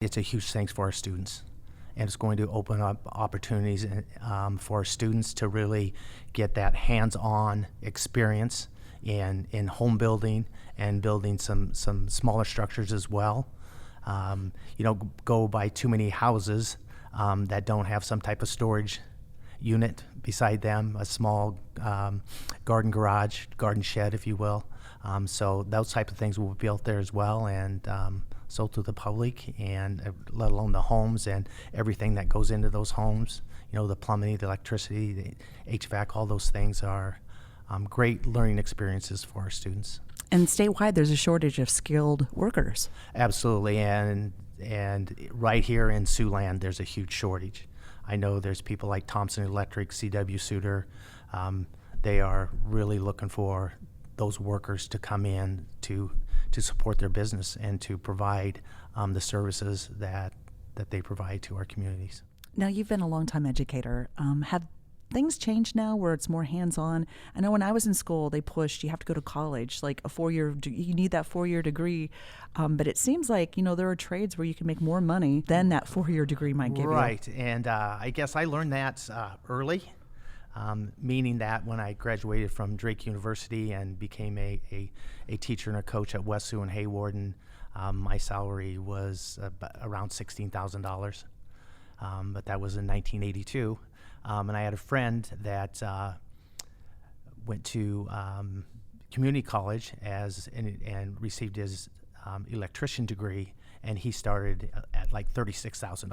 It's a huge thanks for our students, and it's going to open up opportunities for our students to really get that hands-on experience in home building and building some smaller structures as well. Go by too many houses that don't have some type of storage unit beside them, a small garden garage, garden shed, if you will. So those type of things will be built there as well, and sold to the public, and let alone the homes and everything that goes into those homes. The plumbing, the electricity, the HVAC, all those things are great learning experiences for our students. And statewide, there's a shortage of skilled workers. Absolutely, and right here in Siouxland, there's a huge shortage. I know there's people like Thompson Electric, C.W. Suter. They are really looking for those workers to come in to support their business and to provide the services that they provide to our communities. Now, you've been a longtime educator. Have things changed now where it's more hands-on? I know when I was in school, they pushed, you have to go to college, like a 4-year, you need that 4-year degree. But it seems like, there are trades where you can make more money than that 4-year degree might give you. Right, and I guess I learned that early, meaning that when I graduated from Drake University and became a teacher and a coach at West Sioux and Hayward, and my salary was around $16,000. But that was in 1982. And I had a friend that went to community college and received his electrician degree, and he started at like $36,000.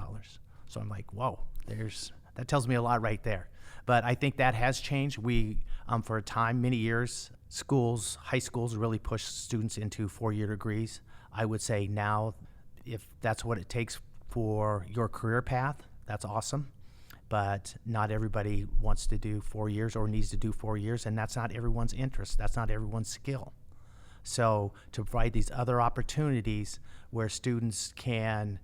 So I'm like, whoa, that tells me a lot right there. But I think that has changed. We, for a time, many years, high schools really pushed students into 4-year degrees. I would say now, if that's what it takes for your career path, that's awesome. But not everybody wants to do 4 years or needs to do 4 years, and that's not everyone's interest. That's not everyone's skill. So to provide these other opportunities where students can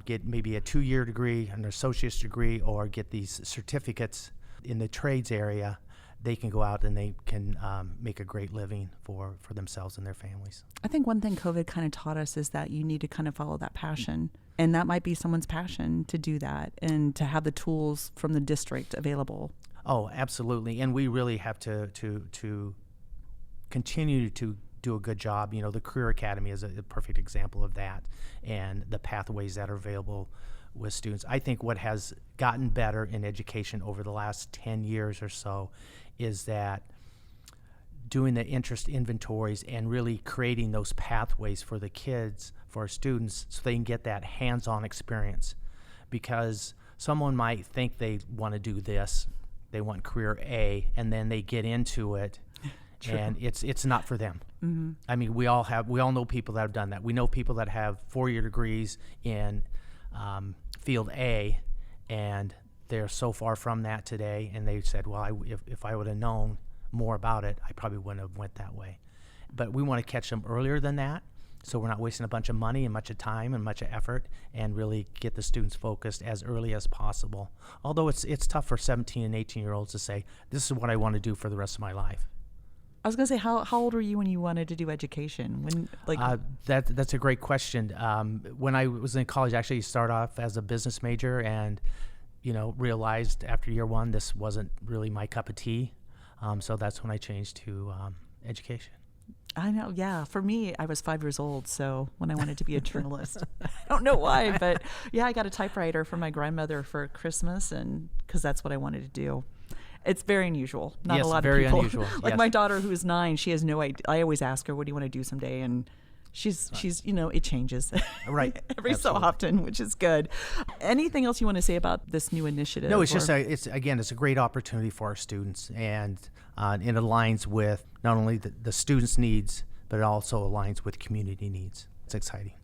get maybe a 2-year degree, an associate's degree, or get these certificates in the trades area, they can go out and they can make a great living for themselves and their families. I think one thing COVID kind of taught us is that you need to kind of follow that passion. And that might be someone's passion to do that and to have the tools from the district available. Oh, absolutely. And we really have to continue to do a good job. The Career Academy is a perfect example of that, and the pathways that are available with students. I think what has gotten better in education over the last 10 years or so is that doing the interest inventories and really creating those pathways for the kids, for our students, so they can get that hands-on experience. Because someone might think they want to do this, they want career A, and then they get into it, and it's not for them. Mm-hmm. I mean, we all know people that have done that. We know people that have 4-year degrees in field A, and they're so far from that today, and they said, well, if I would have known more about it, I probably wouldn't have went that way. But we want to catch them earlier than that, so we're not wasting a bunch of money and much of time and much of effort, and really get the students focused as early as possible. Although it's tough for 17 and 18-year-olds to say, this is what I want to do for the rest of my life. I was going to say, how old were you when you wanted to do education? That's a great question. When I was in college, actually, you start off as a business major, and realized after year one this wasn't really my cup of tea. So that's when I changed to education. I know, yeah. For me, I was 5 years old, so when I wanted to be a journalist. I don't know why, but yeah, I got a typewriter from my grandmother for Christmas, and because that's what I wanted to do. It's very unusual. Not yes, a lot very of people. Unusual. Like yes. My daughter, who's 9, she has no idea. I always ask her, "What do you want to do someday?" And she's it changes right every Absolutely. So often, which is good. Anything else you want to say about this new initiative? No, it's a great opportunity for our students, and it aligns with not only the students' needs, but it also aligns with community needs. It's exciting.